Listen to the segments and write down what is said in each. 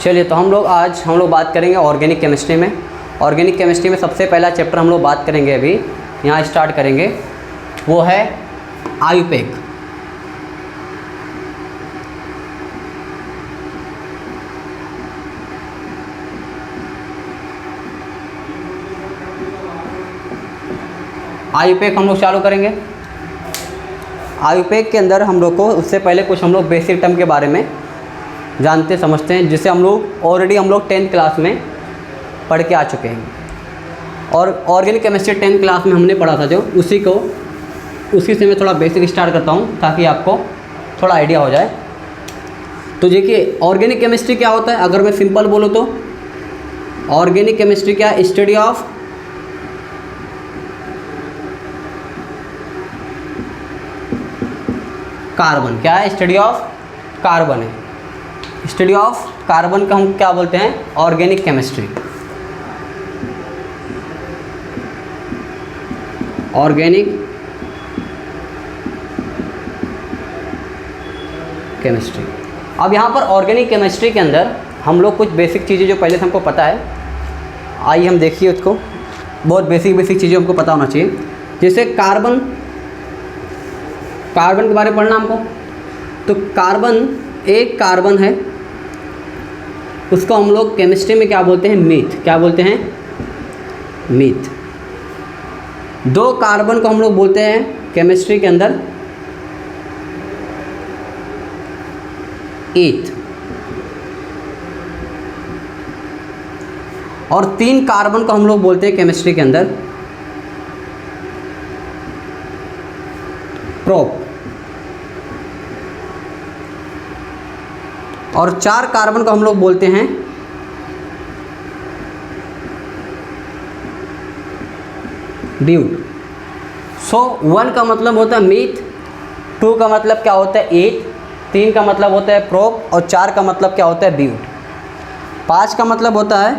चलिए, तो आज हम लोग बात करेंगे ऑर्गेनिक केमिस्ट्री में। ऑर्गेनिक केमिस्ट्री में सबसे पहला चैप्टर हम लोग बात करेंगे, अभी यहाँ स्टार्ट करेंगे, वो है आयुपेक। आयुपेक हम लोग चालू करेंगे। आयुपेक के अंदर हम लोग को उससे पहले कुछ हम लोग बेसिक टर्म के बारे में जानते समझते हैं, जिसे हम लोग ऑलरेडी 10th क्लास में पढ़ के आ चुके हैं। और ऑर्गेनिक केमिस्ट्री 10th क्लास में हमने पढ़ा था जो, उसी से मैं थोड़ा बेसिक स्टार्ट करता हूँ ताकि आपको थोड़ा आइडिया हो जाए। तो देखिए, ऑर्गेनिक केमिस्ट्री क्या होता है, अगर मैं सिंपल बोलूँ तो ऑर्गेनिक केमिस्ट्री क्या, स्टडी ऑफ कार्बन। क्या है? स्टडी ऑफ कार्बन है। स्टडी ऑफ कार्बन का हम क्या बोलते हैं? Organic chemistry. Organic chemistry. अब यहाँ पर ऑर्गेनिक केमिस्ट्री के अंदर हम लोग कुछ बेसिक चीज़ें जो पहले से हमको पता है, आइए हम देखिए उसको। बहुत बेसिक चीज़ें हमको पता होना चाहिए। जैसे कार्बन के बारे में पढ़ना हमको। तो एक कार्बन है, उसको हम लोग केमिस्ट्री में क्या बोलते हैं? मीथ। क्या बोलते हैं? मीथ। 2 कार्बन को हम लोग बोलते हैं केमिस्ट्री के अंदर ईथ। और 3 कार्बन को हम लोग बोलते हैं केमिस्ट्री के अंदर प्रोप। और 4 कार्बन को हम लोग बोलते हैं ड्यूट। सो 1 का मतलब होता है मीथ, 2 का मतलब क्या होता है? ईथ, 3 का मतलब होता है प्रोप, और 4 का मतलब क्या होता है? ब्यूट। 5 का मतलब होता है,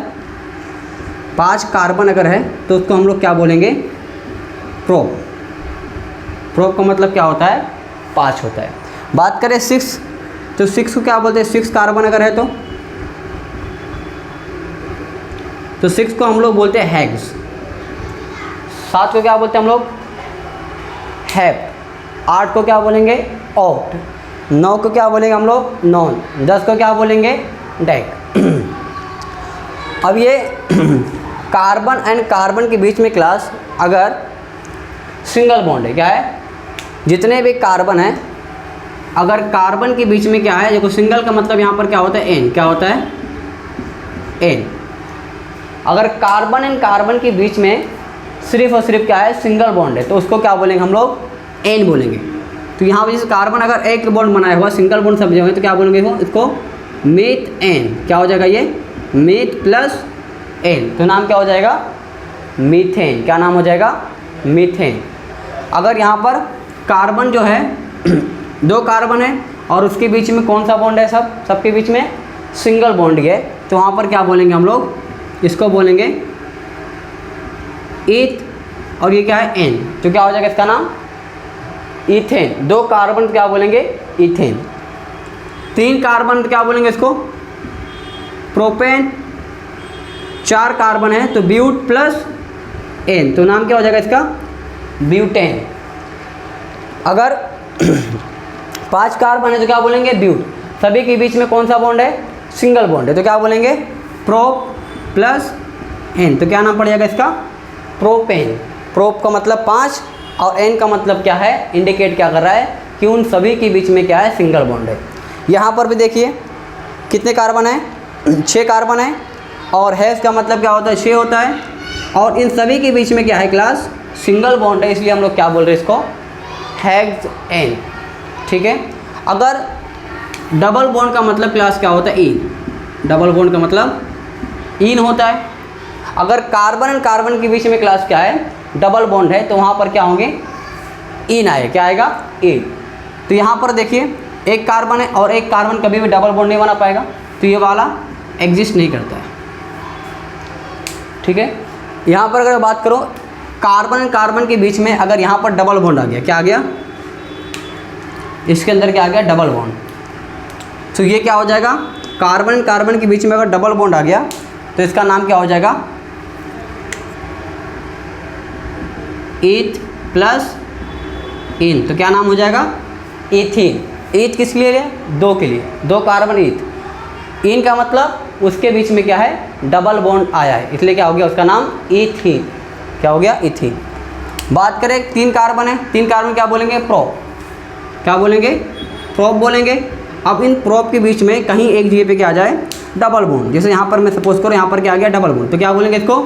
5 कार्बन अगर है तो उसको हम लोग क्या बोलेंगे? प्रोप। प्रोप का मतलब क्या होता है? 5 होता है। बात करें 6, तो 6 को क्या बोलते हैं? 6 कार्बन अगर है तो 6 को हम लोग बोलते हैं हेक्स। 7 को क्या बोलते हैं हम लोग? हेप। 8 को क्या बोलेंगे? ऑक्ट। 9 को क्या बोलेंगे हम लोग? नॉन। 10 को क्या बोलेंगे? डेक। अब ये कार्बन एंड कार्बन के बीच में क्लास, अगर सिंगल बॉन्ड है, क्या है? जितने भी कार्बन हैं, अगर कार्बन के बीच में क्या है, देखो सिंगल का मतलब यहाँ पर क्या होता है? एन। क्या होता है? एन। अगर कार्बन एंड कार्बन के बीच में सिर्फ और सिर्फ क्या है? सिंगल बॉन्ड है, तो उसको क्या बोलेंगे हम लोग? एन बोलेंगे। तो यहाँ पर जैसे कार्बन अगर एक बॉन्ड बनाया हुआ, सिंगल बॉन्ड समझे होंगे, तो क्या बोलेंगे वो? इसको मीथ एन। क्या हो जाएगा ये? मीथ प्लस एन, तो नाम क्या हो जाएगा? मीथेन। क्या नाम हो जाएगा? मीथेन। अगर यहाँ पर कार्बन जो है 2 कार्बन है और उसके बीच में कौन सा बॉन्ड है? सबके बीच में सिंगल बॉन्ड है, तो वहाँ पर क्या बोलेंगे हम लोग? इसको बोलेंगे ईथ, और ये क्या है? एन, तो क्या हो जाएगा इसका नाम? ईथेन। 2 कार्बन क्या बोलेंगे? ईथेन। 3 कार्बन क्या बोलेंगे इसको? प्रोपेन। 4 कार्बन है तो ब्यूट प्लस एन, तो नाम क्या हो जाएगा इसका? ब्यूटेन। अगर 5 कार्बन है तो क्या बोलेंगे? ब्यूट। सभी के बीच में कौन सा बॉन्ड है? सिंगल बॉन्ड है, तो क्या बोलेंगे? प्रोप प्लस एन, तो क्या नाम पड़ जाएगा इसका? प्रोपेन। प्रोप का मतलब 5 और एन का मतलब क्या है? इंडिकेट क्या कर रहा है कि उन सभी के बीच में क्या है? सिंगल बॉन्ड है। यहाँ पर भी देखिए कितने कार्बन है? 6 कार्बन है, और हैश का मतलब क्या होता है? 6 होता है, और इन सभी के बीच में क्या है? क्लास सिंगल बॉन्ड है, इसलिए हम लोग क्या बोल रहे हैं इसको? Hexane. ठीक है। अगर डबल बॉन्ड का मतलब क्लास क्या होता है? इन। डबल बॉन्ड का मतलब इन होता है। अगर कार्बन एंड कार्बन के बीच में क्लास क्या है? डबल बॉन्ड है, तो वहाँ पर क्या होंगे? इन आए। क्या आएगा? इन। तो यहाँ पर देखिए, एक कार्बन है और एक कार्बन कभी भी डबल बॉन्ड नहीं बना पाएगा, तो ये वाला एग्जिस्ट नहीं करता है। ठीक है। यहाँ पर अगर बात करो कार्बन एंड कार्बन के बीच में, अगर यहाँ पर डबल बॉन्ड आ गया, क्या आ गया? इसके अंदर क्या आ गया? Double bond. तो ये क्या हो जाएगा? कार्बन कार्बन के बीच में अगर डबल बॉन्ड आ गया तो इसका नाम क्या हो जाएगा, ईथ प्लस इन, तो क्या नाम हो जाएगा, इथीन। ईथ किस लिए लिया, दो के लिए, दो कार्बन ईथ। इन का मतलब उसके बीच में क्या है, डबल बॉन्ड आया है, इसलिए क्या हो गया उसका नाम इथीन। क्या हो गया, इथीन। बात करें 3 कार्बन है, 3 कार्बन क्या बोलेंगे, प्रोप। क्या बोलेंगे, प्रोप बोलेंगे। अब इन प्रोप के बीच में कहीं एक जगह पे क्या आ जाए, डबल बॉन्ड। जैसे यहाँ पर मैं सपोज करूँ यहाँ पर क्या आ गया, डबल बॉन्ड, तो क्या बोलेंगे इसको,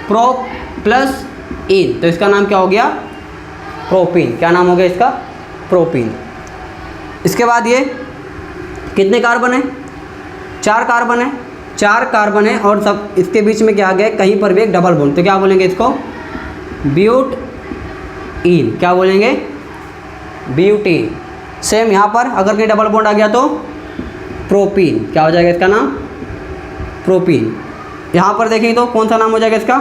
प्रोप प्लस इन, तो इसका नाम क्या हो गया, प्रोपीन। क्या नाम हो गया इसका, प्रोपीन। इसके बाद ये कितने कार्बन है, 4 कार्बन है, 4 कार्बन है और सब इसके बीच में क्या आ गया, कहीं पर भी एक डबल बॉन्ड, तो क्या बोलेंगे इसको, ब्यूट इन। क्या बोलेंगे, ब्यूटीन। सेम यहाँ पर अगर कहीं डबल बॉन्ड आ गया तो प्रोपीन। क्या हो जाएगा इसका नाम, प्रोपीन। यहाँ पर देखेंगे तो कौन सा नाम हो जाएगा इसका,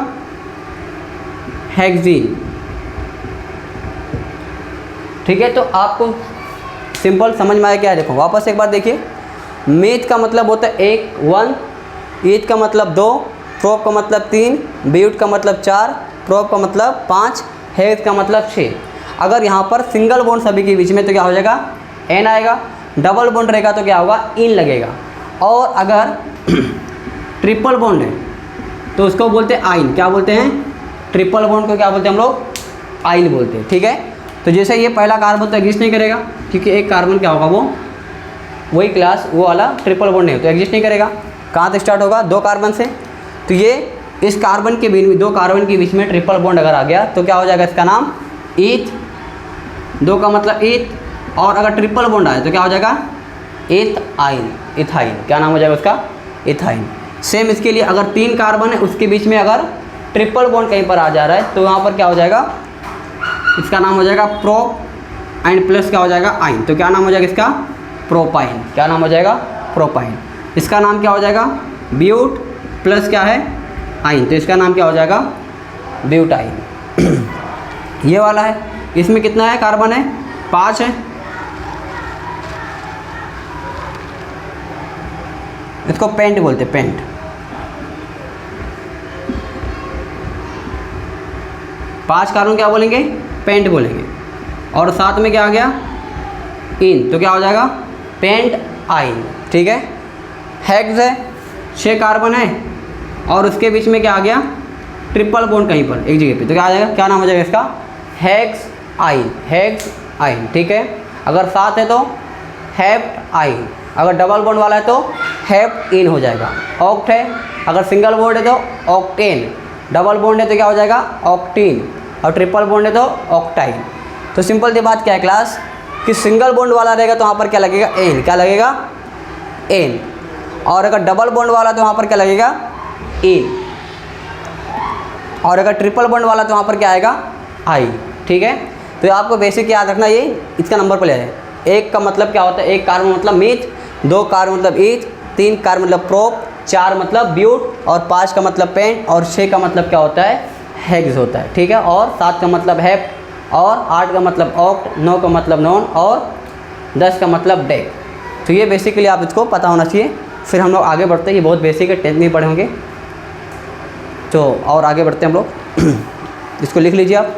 हेक्सीन। ठीक है, तो आपको सिंपल समझ में आया क्या है, देखो वापस एक बार देखिए। मीथ का मतलब होता है 1 1, ईथ का मतलब 2, प्रोप का मतलब 3, ब्यूट का मतलब 4, प्रोप का मतलब 5, हेक्स का मतलब 6। अगर यहाँ पर सिंगल बॉन्ड सभी के बीच में तो क्या हो जाएगा, एन आएगा। डबल बॉन्ड रहेगा तो क्या होगा, इन लगेगा। और अगर ट्रिपल बॉन्ड है तो उसको बोलते हैं आइन। क्या बोलते हैं, ट्रिपल बॉन्ड को क्या बोलते हैं हम लोग, आइन बोलते हैं। ठीक है, तो जैसे ये पहला कार्बन तो एग्जिस्ट नहीं करेगा क्योंकि एक कार्बन क्या होगा, वो वही क्लास वो वाला ट्रिपल बॉन्ड है तो एग्जिस्ट नहीं करेगा। कहाँ से स्टार्ट होगा, 2 कार्बन से। तो ये इस कार्बन के बीच में, 2 कार्बन के बीच में ट्रिपल बॉन्ड अगर आ गया तो क्या हो जाएगा इसका नाम, ईथ। 2 का मतलब ईथ, और अगर ट्रिपल बॉन्ड आए तो क्या हो जाएगा, इथाइन। इथाइन क्या नाम हो जाएगा उसका, इथाइन। सेम इसके लिए अगर 3 कार्बन है उसके बीच में अगर ट्रिपल बॉन्ड कहीं पर आ जा रहा है तो यहाँ पर क्या हो जाएगा, इसका नाम हो जाएगा प्रोप एंड प्लस क्या हो जाएगा, आइन। तो क्या नाम हो जाएगा इसका, प्रोपाइन। क्या नाम हो जाएगा, प्रोपाइन। इसका नाम क्या हो जाएगा, ब्यूट प्लस क्या है, आइन, तो इसका नाम क्या हो जाएगा, ब्यूटाइन। ये वाला है, इसमें कितना है कार्बन है, 5 है। इसको पेंट बोलते हैं, पेंट। पांच कार्बन क्या बोलेंगे, पेंट बोलेंगे। और साथ में क्या आ गया, इन, तो क्या हो जाएगा, पेंट आइन। ठीक है, हेक्स है, 6 कार्बन है और उसके बीच में क्या आ गया, ट्रिपल बॉन्ड कहीं पर एक जगह पे, तो क्या आ जाएगा, क्या नाम हो जाएगा इसका, हेक्स आइन। हेक्स आइन। ठीक है, अगर 7 है तो हेप्ट आइन, अगर डबल बॉन्ड वाला है तो हेप्ट इन हो जाएगा। ऑक्ट है, अगर सिंगल बॉन्ड है तो ऑक्टेन, डबल बॉन्ड है तो क्या हो जाएगा, ऑक्टीन, और ट्रिपल बॉन्ड है तो ऑक्टाइन। तो सिंपल सी बात क्या है क्लास, कि सिंगल बॉन्ड वाला रहेगा तो वहाँ पर क्या लगेगा, एन। क्या लगेगा, एन। और अगर डबल बॉन्ड वाला तो वहाँ पर क्या लगेगा, इन। और अगर ट्रिपल बॉन्ड वाला तो वहाँ पर क्या आएगा, आई। ठीक है, तो आपको बेसिक याद रखना, ये इसका नंबर पर ले जाए। 1 का मतलब क्या होता है, 1 कार्बन मतलब मीथ, 2 कार्बन मतलब ईथ, 3 कार्बन मतलब प्रोप, 4 मतलब ब्यूट, और 5 का मतलब पेंट, और 6 का मतलब क्या होता है, हेक्स होता है। ठीक है, और 7 का मतलब हेप्ट, और 8 का मतलब ऑक्ट, 9 का मतलब नॉन, और 10 का मतलब डेक। तो ये बेसिकली आप इसको पता होना चाहिए। फिर हम लोग आगे बढ़ते हैं, ये बहुत बेसिक है, 10th में पढ़े होंगे, तो और आगे बढ़ते हैं हम लोग। इसको लिख लीजिए आप।